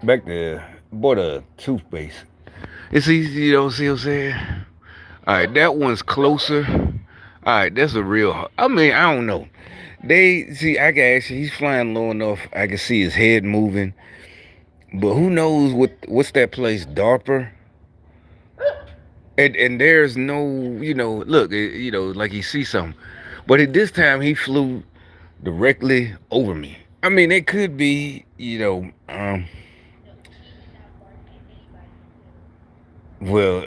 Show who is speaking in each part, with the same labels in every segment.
Speaker 1: back there, bought a toothpaste. It's easy, you know, see what I'm saying? All right, that one's closer. All right, that's a real. I mean, I don't know. They see, I can actually, he's flying low enough. I can see his head moving, but who knows what's that place, DARPA? And there's no, look, like he sees something, but at this time he flew directly over me. I mean, it could be, well,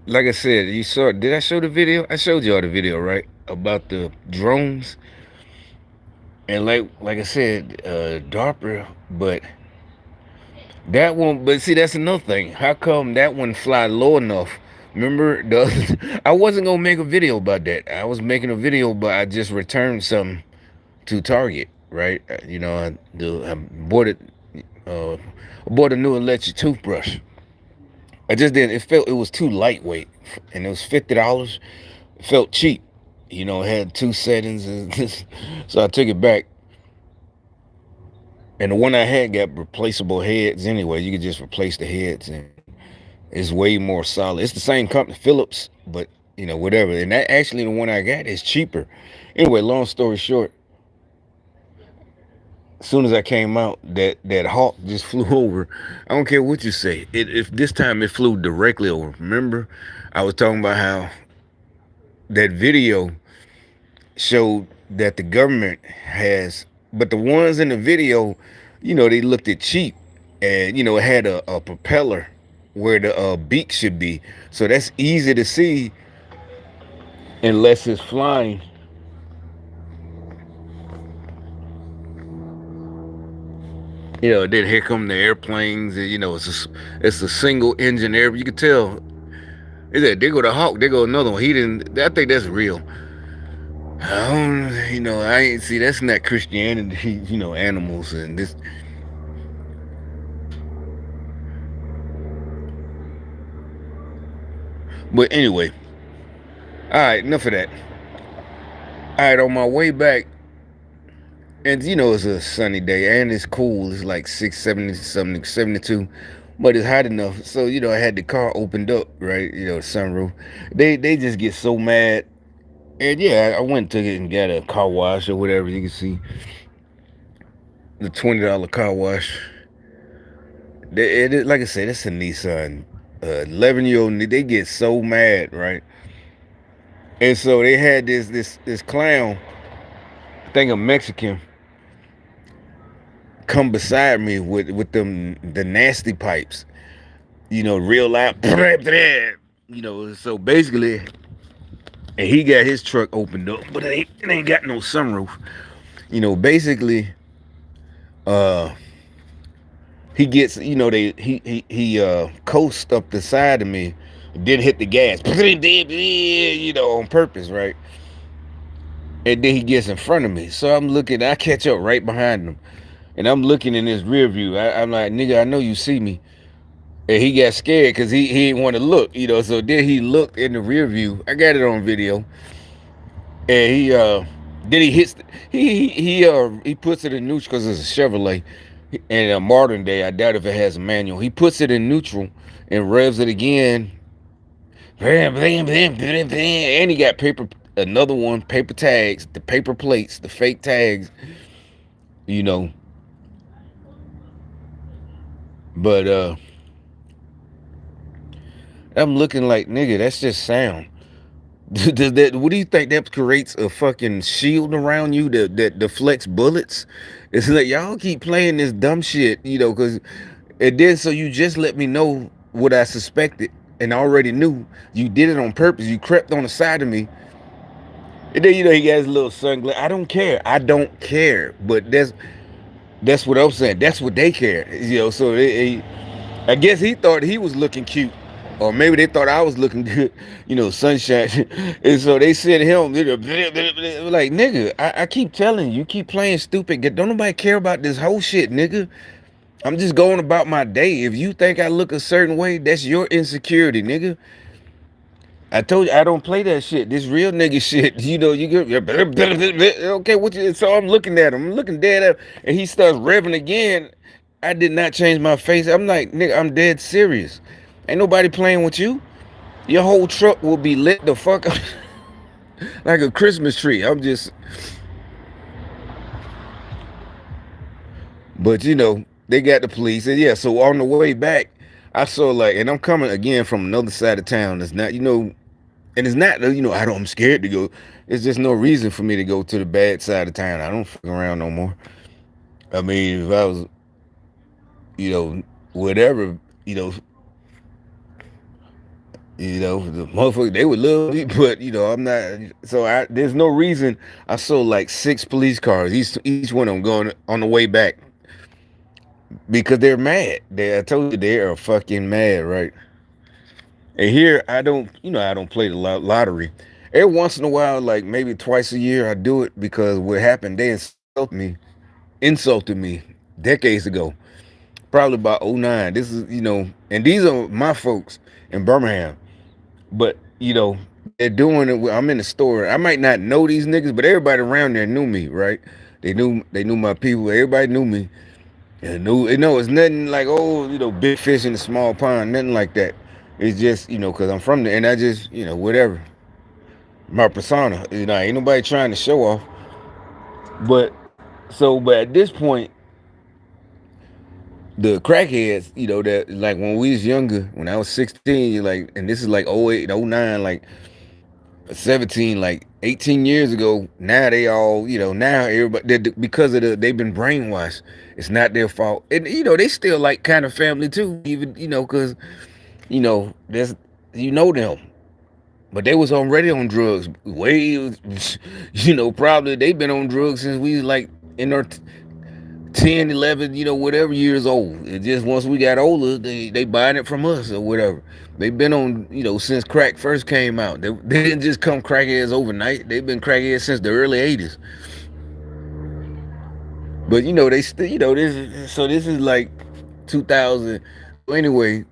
Speaker 1: like I said, you saw. Did I show the video? I showed y'all the video, right, about the drones. And like I said, DARPA, but that one. But see, that's another thing. How come that one fly low enough? Remember, I wasn't gonna make a video about that. I was making a video, but I just returned something to Target, right? I bought it. I bought a new electric toothbrush. I just didn't. It was too lightweight, and it was $50. It felt cheap. It had two settings, so I took it back. And the one I had got replaceable heads anyway. You could just replace the heads, and it's way more solid. It's the same company, Philips, but whatever. And that actually the one I got is cheaper. Anyway, long story short, as soon as I came out, that hawk just flew over. I don't care what you say. If this time it flew directly over. Remember, I was talking about how that video showed that the government has, but the ones in the video, they looked at cheap, and it had a propeller where the beak should be, so that's easy to see unless it's flying. Then here come the airplanes, and it's a single engine air. You can tell. Is that there go the hawk? There go another one. He didn't. I think that's real. I don't, I ain't see. That's not Christianity. Animals and this. But anyway, all right. Enough of that. All right, on my way back, and it's a sunny day and it's cool. It's like 670 something, 72. But it's hot enough. So, I had the car opened up, right? The sunroof. They just get so mad. And yeah, I went to it and got a car wash or whatever. You can see the $20 car wash. Like I said, it's a Nissan. 11-year-old, they get so mad, right? And so they had this clown, I think a Mexican, come beside me with them the nasty pipes, real loud, so basically, and he got his truck opened up, but it ain't got no sunroof. Basically, uh, he gets, he coasts up the side of me, then hit the gas, on purpose, right? And then he gets in front of me, so I'm looking, I catch up right behind him, and I'm looking in his rear view. I'm like, nigga, I know you see me. And he got scared because he didn't want to look, so then he looked in the rear view. I got it on video. And then he hits he puts it in neutral because it's a Chevrolet. And a modern day, I doubt if it has a manual. He puts it in neutral and revs it again. And he got another one, paper tags, the paper plates, the fake tags, you know. But I'm looking like, nigga, that's just sound. What do you think that creates a fucking shield around you that deflects bullets? It's like y'all keep playing this dumb shit, because it did. So you just let me know what I suspected and I already knew. You did it on purpose. You crept on the side of me, and then he got his little sunglasses. I don't care. I don't care. But that's what I'm saying. That's what they care, So I guess he thought he was looking cute. Or maybe they thought I was looking good, sunshine. And so they said to him, like, nigga, I keep telling you, keep playing stupid. Don't nobody care about this whole shit, nigga. I'm just going about my day. If you think I look a certain way, that's your insecurity, nigga. I told you I don't play that shit. This real nigga shit. You know, you get okay. What you? So I'm looking at him. I'm looking dead at him, and he starts revving again. I did not change my face. I'm like, nigga, I'm dead serious. Ain't nobody playing with you. Your whole truck will be lit the fuck up like a Christmas tree. I'm just, but you know, they got the police, and yeah. So on the way back, I saw like, and I'm coming again from another side of town. It's not, you know, and it's not, you know, I'm scared to go. It's just no reason for me to go to the bad side of town. I don't fuck around no more. I mean, if I was, you know, whatever, you know, the motherfucker they would love me, but you know, I'm not. So there's no reason. I saw like 6 police cars, each one of them going on the way back because they're mad. I told you they are fucking mad, right? And here I don't, you know, I don't play the lottery. Every once in a while, like maybe twice a year, I do it because what happened, they insulted me decades ago, probably about '09. This is, you know, and these are my folks in Birmingham, but you know, they're doing it. I'm in the store. I might not know these niggas, but everybody around there knew me, right? They knew my people. Everybody knew me. And knew, you know, it's nothing like, oh, you know, big fish in a small pond, nothing like that. It's just, you know, because I'm from there, and I just, you know, whatever. My persona, you know, ain't nobody trying to show off. But but at this point, the crackheads, you know, that like when we was younger, when I was 16, you're like, and this is like '08, '09, like 17, like 18 years ago. Now they all, you know, now everybody, because of they've been brainwashed. It's not their fault. And, you know, they still like kind of family too, even, you know, because, you know, there's, you know them. But they was already on drugs. Way, you know, probably they've been on drugs since we was like in our 10, 11, you know, whatever years old. It just once we got older, they buying it from us or whatever. They've been on, you know, since crack first came out. They didn't just come crackheads overnight. They've been crackheads since the early '80s. But you know, they still, you know, this is like 2000. So anyway,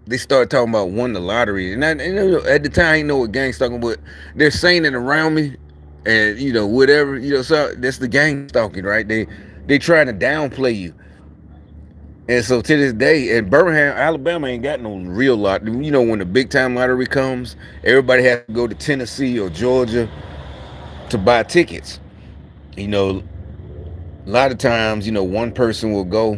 Speaker 1: they started talking about won the lottery, and you know, at the time, I didn't know what gangs talking, but they're saying it around me, and you know, whatever, you know, so that's the gang stalking, right? They trying to downplay you. And so to this day, in Birmingham, Alabama ain't got no real lot. You know, when the big time lottery comes, everybody has to go to Tennessee or Georgia to buy tickets. You know, a lot of times, you know, one person will go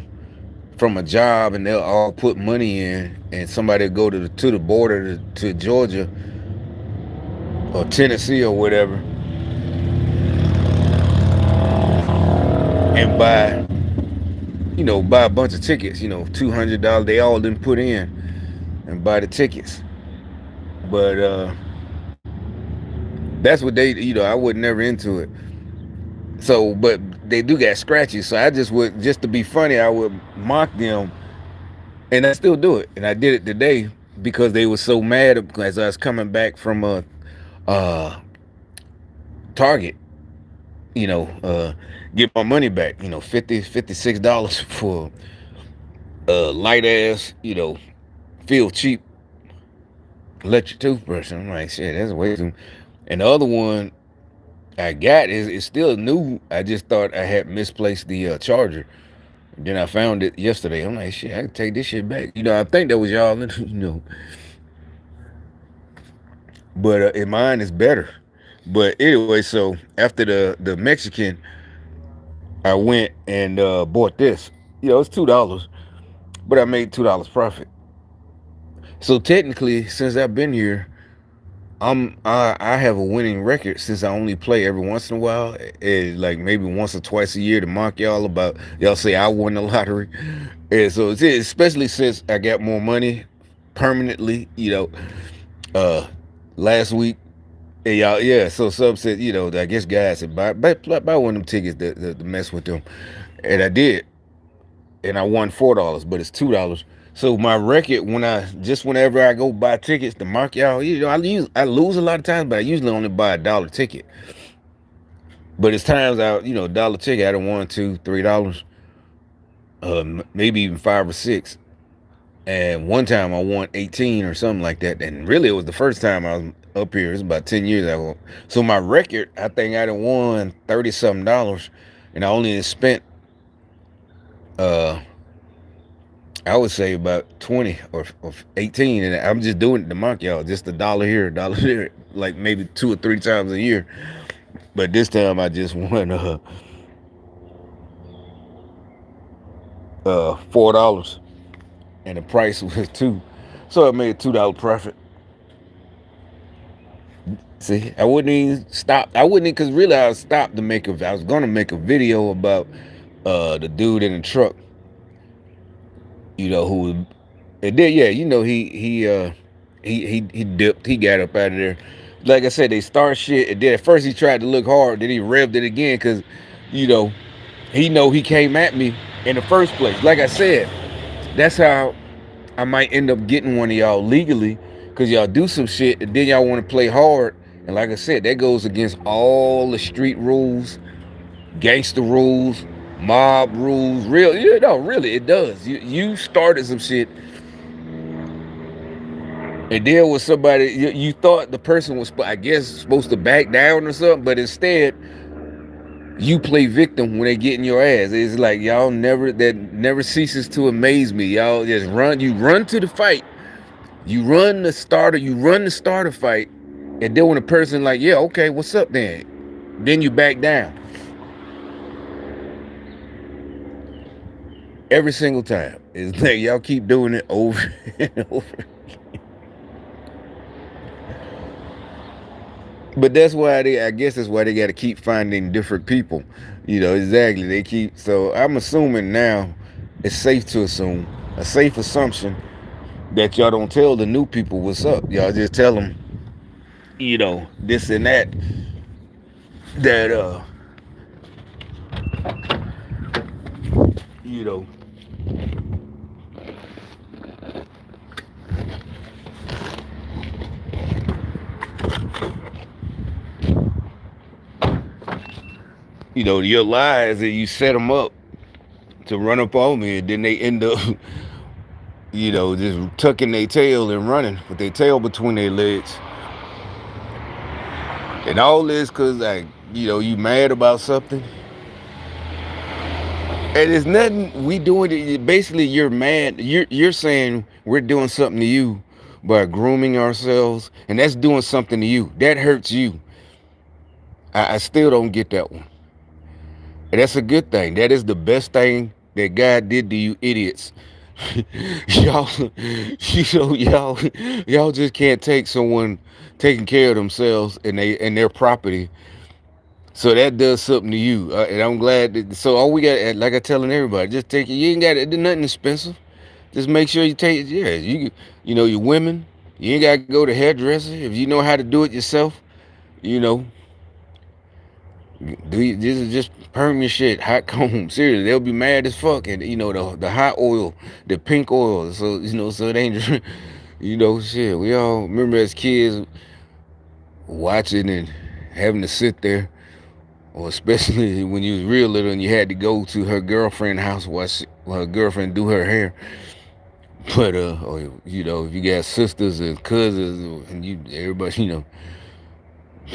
Speaker 1: from a job and they'll all put money in, and somebody will go to the border to Georgia or Tennessee or whatever and buy a bunch of tickets. You know, $200 they all didn't put in and buy the tickets. But that's what they, you know, I was never into it. So, but they do got scratches. So I just would, just to be funny, I would mock them, and I still do it. And I did it today because they were so mad as I was coming back from a Target. You know, get my money back. You know, $56 for a light ass, you know, feel cheap electric toothbrush. I'm like, shit, that's way too. And the other one I got is it's still new. I just thought I had misplaced the charger. Then I found it yesterday. I'm like, shit, I can take this shit back. You know, I think that was y'all, you know. But in mine is better. But anyway, so after the Mexican, I went and bought this. You know, it's $2, but I made $2 profit. So technically, since I've been here, I have a winning record since I only play every once in a while, like maybe once or twice a year to mock y'all about y'all say I won the lottery, and so it's especially since I got more money permanently. You know, last week, and y'all, yeah. So some said, you know, I guess guys said buy one of them tickets to mess with them, and I did, and I won $4, but it's $2. So my record, whenever I go buy tickets to mark y'all, you know, I lose a lot of times, but I usually only buy $1 ticket. But it's times you know, $1 ticket, I don't want $2, $3, maybe even 5 or 6. And one time I won 18 or something like that. And really, it was the first time I was up here. It's about 10 years ago. So my record, I think I done won 30 something dollars, and I only spent, uh, I would say about 20 or 18. And I'm just doing it to mock y'all, just a dollar here, a dollar there, like maybe 2 or 3 times a year. But this time I just won $4, and the price was 2, so I made $2 profit. See, I wouldn't even stop. I wouldn't, because really I stopped to make I was gonna make a video about the dude in the truck, who it did. Yeah, he dipped. He got up out of there. Like I said, they start shit. And then at first he tried to look hard. Then he revved it again because, you know, he came at me in the first place. Like I said, that's how I might end up getting one of y'all legally, because y'all do some shit and then y'all want to play hard. And like I said, that goes against all the street rules, gangster rules, mob rules. Really, it does. You started some shit and deal with somebody. You thought the person was, I guess, supposed to back down or something, but instead you play victim when they get in your ass. It's like that never ceases to amaze me. Y'all just run to the fight. You run the starter fight, and then when a person like, yeah, okay, what's up then you back down. Every single time. It's like y'all keep doing it over and over. But I guess that's why they got to keep finding different people. Exactly. So I'm assuming now, it's safe to assume, a safe assumption, that y'all don't tell the new people what's up. Y'all just tell them, this and that, you know, your lies, that you set them up to run up on me, and then they end up, just tucking their tail and running with their tail between their legs. And all this because, like, you mad about something. And it's nothing we doing it. Basically, you're mad. You're saying we're doing something to you by grooming ourselves, and that's doing something to you. That hurts you. I still don't get that one. And that's a good thing. That is the best thing that God did to you idiots. y'all, y'all just can't take someone taking care of themselves and their property. So that does something to you, and I'm glad that. So all we got, like I'm telling everybody, just take it. You ain't got to do nothing expensive. Just make sure you take it. Yeah, you women. You ain't got to go to hairdresser if you know how to do it yourself. You know, just perm your shit, hot comb. Seriously, they'll be mad as fuck. And the hot oil, the pink oil. So so it ain't. Shit. We all remember as kids watching and having to sit there. Or especially when you was real little and you had to go to her girlfriend's house while her girlfriend do her hair. But or, if you got sisters and cousins and everybody,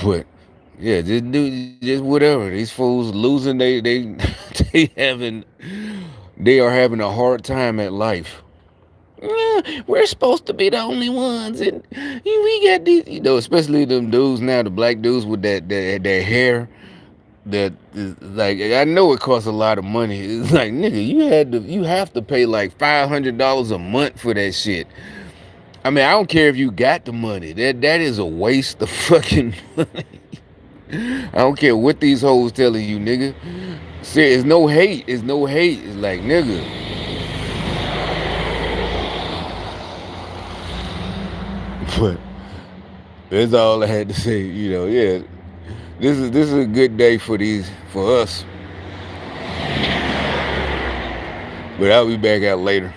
Speaker 1: but yeah, just whatever. These fools losing, they they are having a hard time at life. Yeah, we're supposed to be the only ones, and we got these, especially them dudes now, the black dudes with that hair. That is like, I know it costs a lot of money. It's like, nigga, you have to pay like $500 a month for that shit. I mean, I don't care if you got the money. That is a waste of fucking money. I don't care what these hoes telling you, nigga. See, it's no hate. It's no hate. It's like, nigga. But that's all I had to say. Yeah. This is a good day for us. But I'll be back out later.